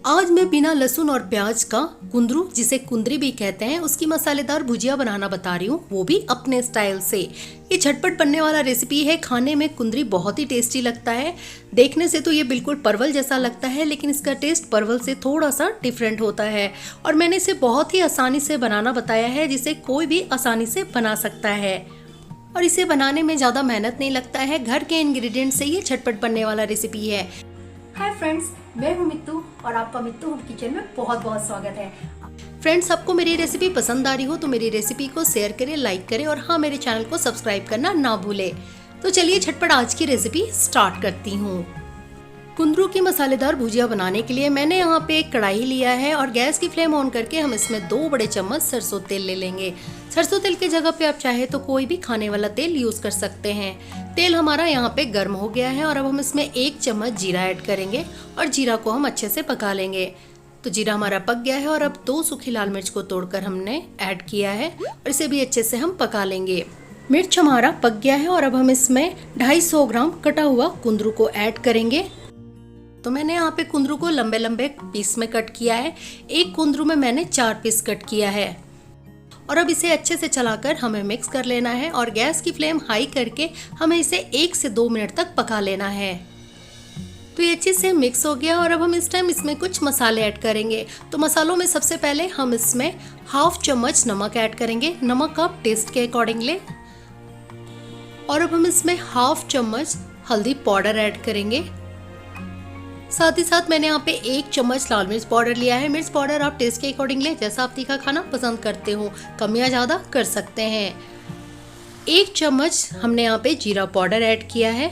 आज मैं बिना लहसुन और प्याज का कुंदरू, जिसे कुंदरी भी कहते हैं, उसकी मसालेदार भुजिया बनाना बता रही हूँ, वो भी अपने स्टाइल से। ये झटपट बनने वाला रेसिपी है। खाने में कुंदरी बहुत ही टेस्टी लगता है। देखने से तो ये बिल्कुल परवल जैसा लगता है, लेकिन इसका टेस्ट परवल से थोड़ा सा डिफरेंट होता है। और मैंने इसे बहुत ही आसानी से बनाना बताया है, जिसे कोई भी आसानी से बना सकता है। और इसे बनाने में ज़्यादा मेहनत नहीं लगता है। घर के इंग्रेडिएंट से ये झटपट बनने वाला रेसिपी है। हाय फ्रेंड्स, मैं हूँ मित्तू और आपका मित्तू होम किचन में बहुत बहुत स्वागत है। फ्रेंड्स, आपको मेरी रेसिपी पसंद आ रही हो तो मेरी रेसिपी को शेयर करें, लाइक करें और हाँ, मेरे चैनल को सब्सक्राइब करना ना भूलें। तो चलिए झटपट आज की रेसिपी स्टार्ट करती हूँ। कुंदरू की मसालेदार भुजिया बनाने के लिए मैंने यहाँ पे एक कढ़ाई लिया है और गैस की फ्लेम ऑन करके हम इसमें 2 बड़े चम्मच सरसों तेल ले लेंगे। सरसों तेल की जगह पे आप चाहे तो कोई भी खाने वाला तेल यूज कर सकते हैं। तेल हमारा यहाँ पे गर्म हो गया है और अब हम इसमें 1 चम्मच जीरा ऐड करेंगे और जीरा को हम अच्छे से पका लेंगे। तो जीरा हमारा पक गया है और अब 2 सूखी लाल मिर्च को तोड़कर हमने ऐड किया है और इसे भी अच्छे से हम पका लेंगे। मिर्च हमारा पक गया है और अब हम इसमें 250 ग्राम कटा हुआ कुंदरू को ऐड करेंगे। तो मैंने यहाँ पे कुंदरू को लंबे लंबे पीस में कट किया है। एक कुंदरू में मैंने 4 पीस कट किया है और अब इसे अच्छे से चलाकर हमें मिक्स कर लेना है और गैस की फ्लेम हाई करके हमें इसे 1 से 2 मिनट तक पका लेना है। तो ये अच्छे से मिक्स हो गया और अब हम इस टाइम इसमें कुछ मसाले ऐड करेंगे। तो मसालों में सबसे पहले हम इसमें 1/2 चम्मच नमक ऐड करेंगे। नमक आप टेस्ट के अकॉर्डिंग लें। और अब हम इसमें 1/2 चम्मच हल्दी पाउडर ऐड करेंगे। साथ ही साथ मैंने यहाँ पे 1 चम्मच लाल मिर्च पाउडर लिया है। मिर्च पाउडर आप टेस्ट के अकॉर्डिंग लें, जैसा आप तीखा खाना पसंद करते हो, कम या ज़्यादा कर सकते हैं। 1 चम्मच हमने यहाँ पे जीरा पाउडर ऐड किया है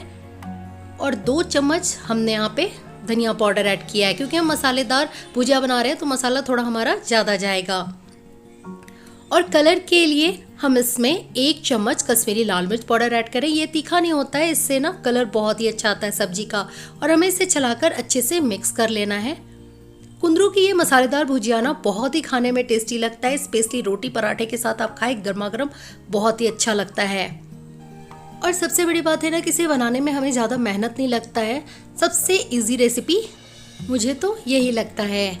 और 2 चम्मच हमने यहाँ पे धनिया पाउडर ऐड किया है, क्योंकि हम मसालेदार भुजिया बना रहे हैं तो मसाला थोड़ा हमारा ज़्यादा जाएगा। और कलर के लिए हम इसमें 1 चम्मच कश्मीरी लाल मिर्च पाउडर ऐड करें। ये तीखा नहीं होता है, इससे ना कलर बहुत ही अच्छा आता है सब्जी का। और हमें इसे चलाकर अच्छे से मिक्स कर लेना है। कुंदरू की ये मसालेदार भुजिया ना बहुत ही खाने में टेस्टी लगता है। स्पेशली रोटी पराठे के साथ आप खाएं, गर्मा गर्म, बहुत ही अच्छा लगता है। और सबसे बड़ी बात है ना कि इसे बनाने में हमें ज़्यादा मेहनत नहीं लगता है। सबसे ईजी रेसिपी मुझे तो यही लगता है।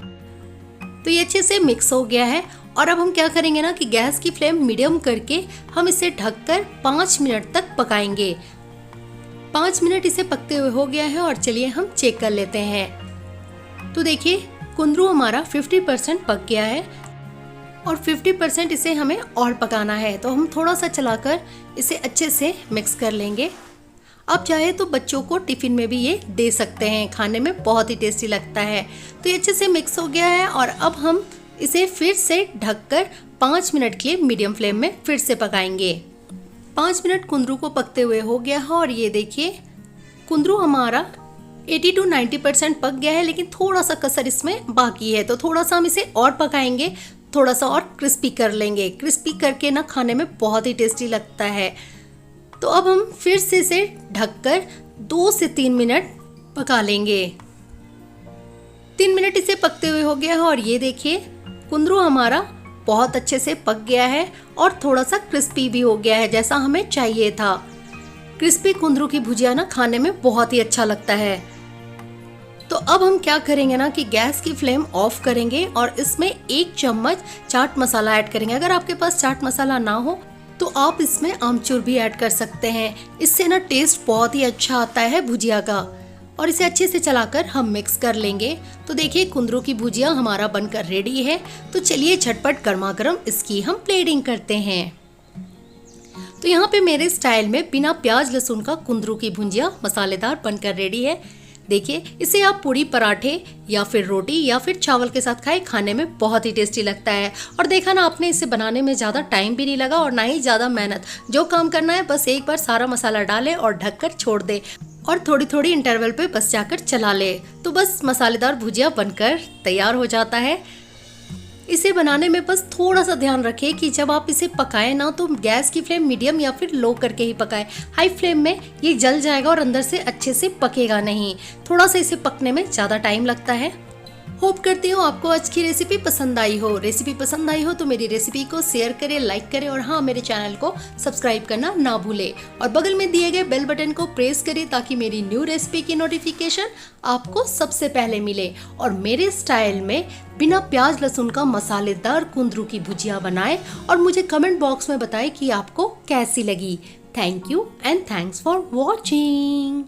तो ये अच्छे से मिक्स हो गया है और अब हम क्या करेंगे ना कि गैस की फ्लेम मीडियम करके हम इसे ढककर 5 मिनट तक पकाएंगे। 5 मिनट इसे पकते हुए हो गया है और चलिए हम चेक कर लेते हैं। तो देखिए, कुंदरू हमारा 50% पक गया है और 50% इसे हमें और पकाना है। तो हम थोड़ा सा चलाकर इसे अच्छे से मिक्स कर लेंगे। आप चाहे तो बच्चों को टिफिन में भी ये दे सकते हैं, खाने में बहुत ही टेस्टी लगता है। तो ये अच्छे से मिक्स हो गया है और अब हम इसे फिर से ढककर 5 मिनट के लिए मीडियम फ्लेम में फिर से पकाएंगे। 5 मिनट कुंदरू को पकते हुए हो गया है और ये देखिए, कुंदरू हमारा 80 to 90% पक गया है, लेकिन थोड़ा सा कसर इसमें बाकी है। तो थोड़ा सा हम इसे और पकाएंगे, थोड़ा सा और क्रिस्पी कर लेंगे। क्रिस्पी करके ना खाने में बहुत ही टेस्टी लगता है। तो अब हम फिर से इसे ढककर 2 से 3 मिनट पका लेंगे। 3 मिनट इसे पकते हुए हो गया है और ये देखिए, कुंदरू हमारा बहुत अच्छे से पक गया है और थोड़ा सा क्रिस्पी भी हो गया है, जैसा हमें चाहिए था। क्रिस्पी कुंदरू की भुजिया ना खाने में बहुत ही अच्छा लगता है। तो अब हम क्या करेंगे ना कि गैस की फ्लेम ऑफ करेंगे और इसमें 1 चम्मच चाट मसाला ऐड करेंगे। अगर आपके पास चाट मसाला ना हो तो आप इसमें आमचूर भी ऐड कर सकते हैं। इससे ना टेस्ट बहुत ही अच्छा आता है भुजिया का। और इसे अच्छे से चलाकर हम मिक्स कर लेंगे। तो देखिए, कुंदरू की भुजिया हमारा बनकर रेडी है। तो चलिए झटपट गर्मा गर्म इसकी हम प्लेटिंग करते हैं। तो यहाँ पे मेरे स्टाइल में बिना प्याज लहसुन का कुंदरू की भुजिया मसालेदार बनकर रेडी है। देखिए, इसे आप पूरी पराठे या फिर रोटी या फिर चावल के साथ खाएं, खाने में बहुत ही टेस्टी लगता है। और देखा ना आपने, इसे बनाने में ज़्यादा टाइम भी नहीं लगा और ना ही ज़्यादा मेहनत। जो काम करना है बस एक बार सारा मसाला डालें और ढककर छोड़ दे और थोड़ी थोड़ी इंटरवल पे बस जाकर चला ले, तो बस मसालेदार भुजिया बनकर तैयार हो जाता है। इसे बनाने में बस थोड़ा सा ध्यान रखें कि जब आप इसे पकाएं ना तो गैस की फ्लेम मीडियम या फिर लो करके ही पकाएं। हाई फ्लेम में ये जल जाएगा और अंदर से अच्छे से पकेगा नहीं। थोड़ा सा इसे पकने में ज़्यादा टाइम लगता है। होप करती हूँ आपको आज की रेसिपी पसंद आई हो। रेसिपी पसंद आई हो तो मेरी रेसिपी को शेयर करें, लाइक करें और हाँ, मेरे चैनल को सब्सक्राइब करना ना भूलें और बगल में दिए गए बेल बटन को प्रेस करें ताकि मेरी न्यू रेसिपी की नोटिफिकेशन आपको सबसे पहले मिले। और मेरे स्टाइल में बिना प्याज लहसुन का मसालेदार कुंदरू की भुजिया बनाएं और मुझे कमेंट बॉक्स में बताएं कि आपको कैसी लगी। Thank you and thanks for watching.